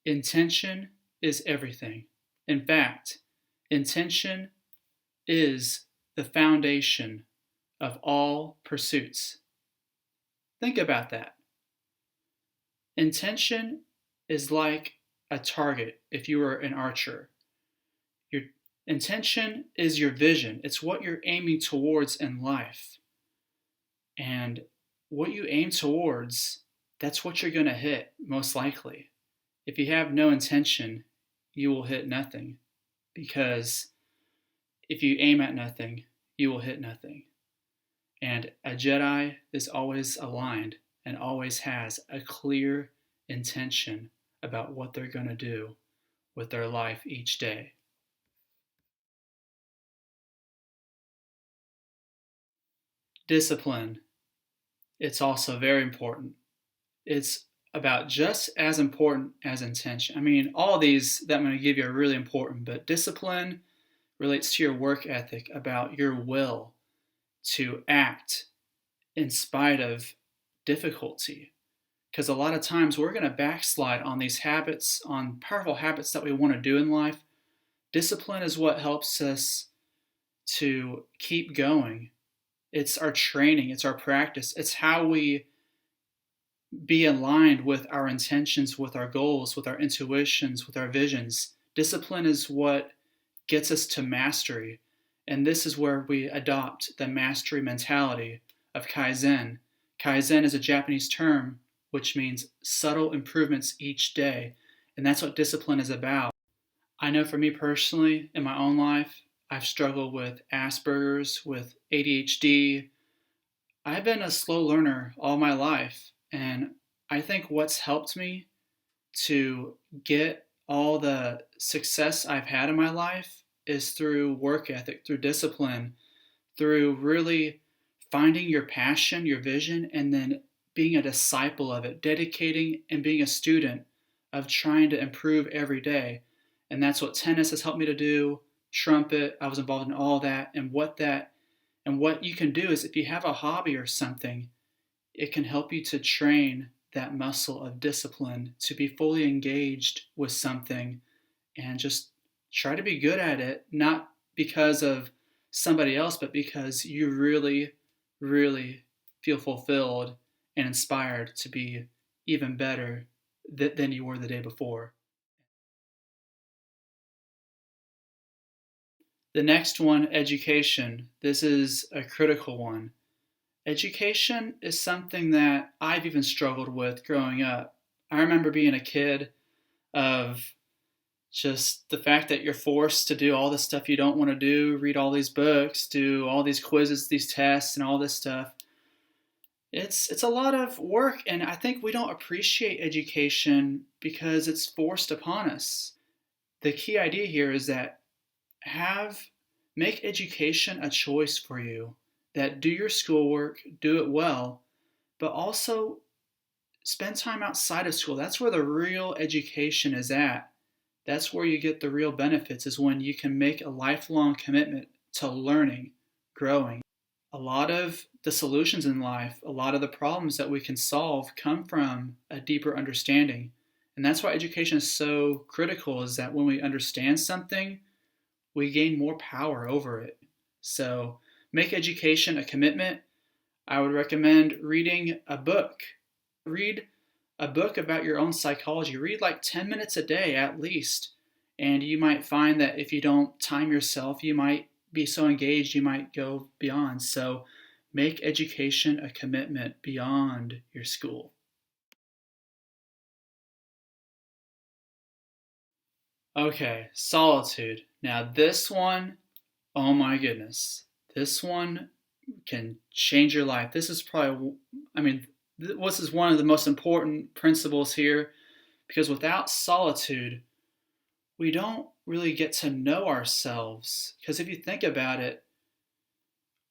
Intention is everything. In fact, intention is the foundation of all pursuits. Think about that. Intention is like a target if you were an archer. Your intention is your vision, it's what you're aiming towards in life. And what you aim towards, that's what you're going to hit, most likely. If you have no intention, you will hit nothing. Because if you aim at nothing, you will hit nothing. And a Jedi is always aligned and always has a clear intention about what they're going to do with their life each day. Discipline. It's also very important. It's about just as important as intention. I mean, all these that I'm going to give you are really important, but discipline relates to your work ethic, about your will to act in spite of difficulty. Because a lot of times we're going to backslide on these habits, on powerful habits that we want to do in life. Discipline is what helps us to keep going. It's our training, it's our practice, it's how we be aligned with our intentions, with our goals, with our intuitions, with our visions. Discipline is what gets us to mastery. And this is where we adopt the mastery mentality of Kaizen. Kaizen is a Japanese term which means subtle improvements each day. And that's what discipline is about. I know for me personally, in my own life, I've struggled with Asperger's, with ADHD. I've been a slow learner all my life. And I think what's helped me to get all the success I've had in my life is through work ethic, through discipline, through really finding your passion, your vision, and then being a disciple of it, dedicating and being a student of trying to improve every day. And that's what tennis has helped me to do, trumpet, I was involved in all that. And what you can do is if you have a hobby or something, it can help you to train that muscle of discipline to be fully engaged with something and just try to be good at it, not because of somebody else, but because you really, really feel fulfilled and inspired to be even better than you were the day before. The next one, education. This is a critical one. Education is something that I've even struggled with growing up. I remember being a kid of just the fact that you're forced to do all the stuff you don't want to do, read all these books, do all these quizzes, these tests, and all this stuff. It's a lot of work, and I think we don't appreciate education because it's forced upon us. The key idea here is that make education a choice for you. That do your schoolwork, do it well, but also spend time outside of school. That's where the real education is at. That's where you get the real benefits, is when you can make a lifelong commitment to learning, growing. A lot of the solutions in life, a lot of the problems that we can solve come from a deeper understanding. And that's why education is so critical, is that when we understand something, we gain more power over it. So make education a commitment. I would recommend reading a book. Read a book about your own psychology. Read like 10 minutes a day at least. And you might find that if you don't time yourself, you might be so engaged, you might go beyond. So make education a commitment beyond your school. Okay, solitude. Now this one, oh my goodness. This one can change your life. This is probably, this is one of the most important principles here, because without solitude, we don't really get to know ourselves. Because if you think about it,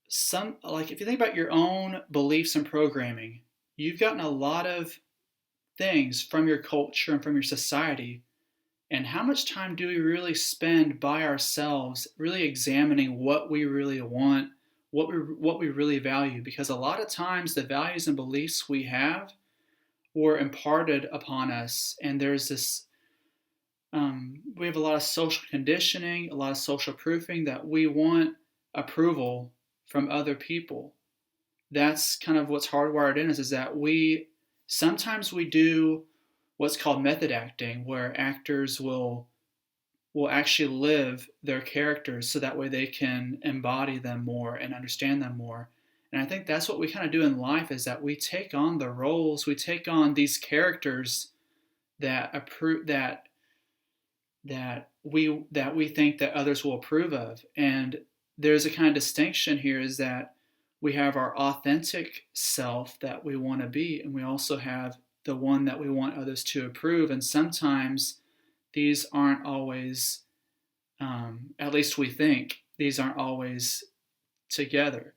if you think about your own beliefs and programming, you've gotten a lot of things from your culture and from your society. And how much time do we really spend by ourselves, really examining what we really want, what we really value? Because a lot of times the values and beliefs we have were imparted upon us, and there's this We have a lot of social conditioning, a lot of social proofing that we want approval from other people. That's kind of what's hardwired in us, is that we sometimes we do what's called method acting, where actors will actually live their characters so that way they can embody them more and understand them more. And I think that's what we kind of do in life, is that we take on the roles, we take on these characters that approve that we think that others will approve of. And there's a kind of distinction here, is that we have our authentic self that we want to be, and we also have the one that we want others to approve. And sometimes these aren't always, at least we think, these aren't always together.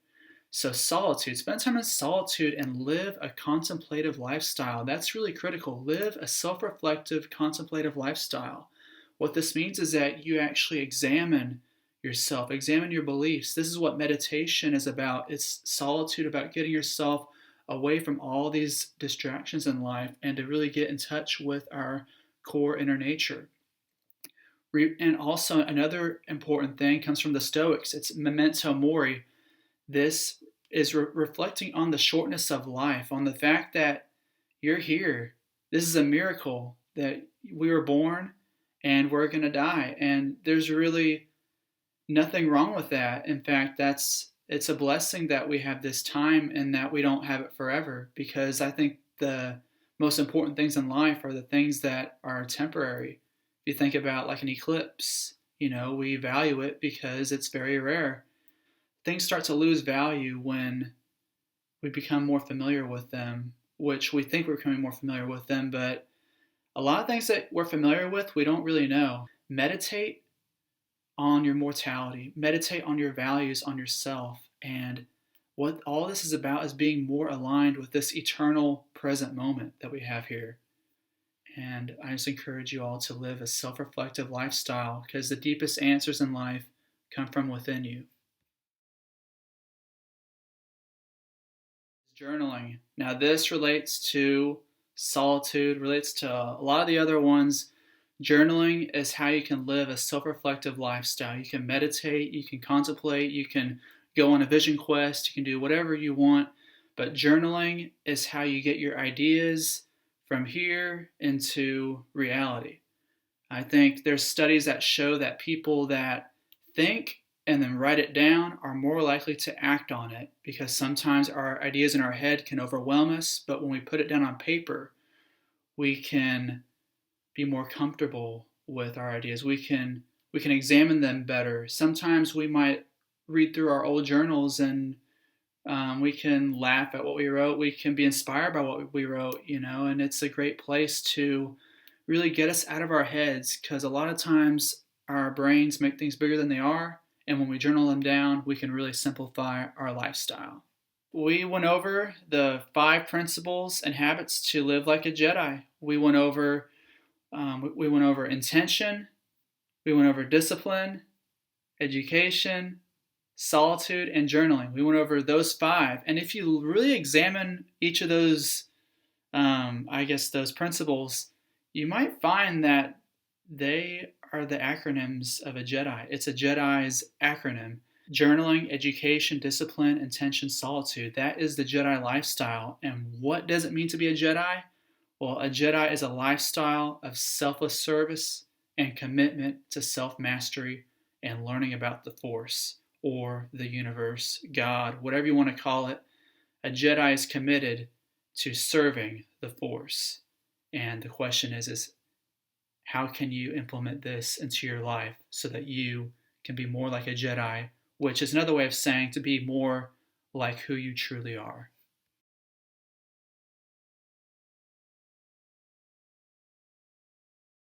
So solitude, spend time in solitude and live a contemplative lifestyle. That's really critical. Live a self-reflective, contemplative lifestyle. What this means is that you actually examine yourself, examine your beliefs. This is what meditation is about. It's solitude, about getting yourself away from all these distractions in life and to really get in touch with our core inner nature. And also, another important thing comes from the Stoics. It's memento mori. This is reflecting on the shortness of life, on the fact that you're here. This is a miracle that we were born and we're going to die. And there's really nothing wrong with that. In fact, it's a blessing that we have this time and that we don't have it forever, because I think the most important things in life are the things that are temporary. If you think about like an eclipse, we value it because it's very rare. Things start to lose value when we become more familiar with them, which we think we're becoming more familiar with them, but a lot of things that we're familiar with, we don't really know. Meditate on your mortality, meditate on your values, on yourself, and what all this is about is being more aligned with this eternal present moment that we have here. And I just encourage you all to live a self-reflective lifestyle, because the deepest answers in life come from within you. Journaling. Now, this relates to solitude, relates to a lot of the other ones. Journaling is how you can live a self-reflective lifestyle. You can meditate, you can contemplate, you can go on a vision quest, you can do whatever you want, but journaling is how you get your ideas from here into reality. I think there's studies that show that people that think and then write it down are more likely to act on it, because sometimes our ideas in our head can overwhelm us, but when we put it down on paper, we can be more comfortable with our ideas. We can examine them better. Sometimes we might read through our old journals and we can laugh at what we wrote. We can be inspired by what we wrote, and it's a great place to really get us out of our heads, because a lot of times our brains make things bigger than they are. And when we journal them down, we can really simplify our lifestyle. We went over the 5 principles and habits to live like a Jedi. We went over intention, we went over discipline, education, solitude, and journaling. We went over those 5. And if you really examine each of those, those principles, you might find that they are the acronyms of a Jedi. It's a Jedi's acronym. Journaling, education, discipline, intention, solitude. That is the Jedi lifestyle. And what does it mean to be a Jedi? Well, a Jedi is a lifestyle of selfless service and commitment to self-mastery and learning about the Force or the universe, God, whatever you want to call it. A Jedi is committed to serving the Force. And the question is how can you implement this into your life so that you can be more like a Jedi, which is another way of saying to be more like who you truly are.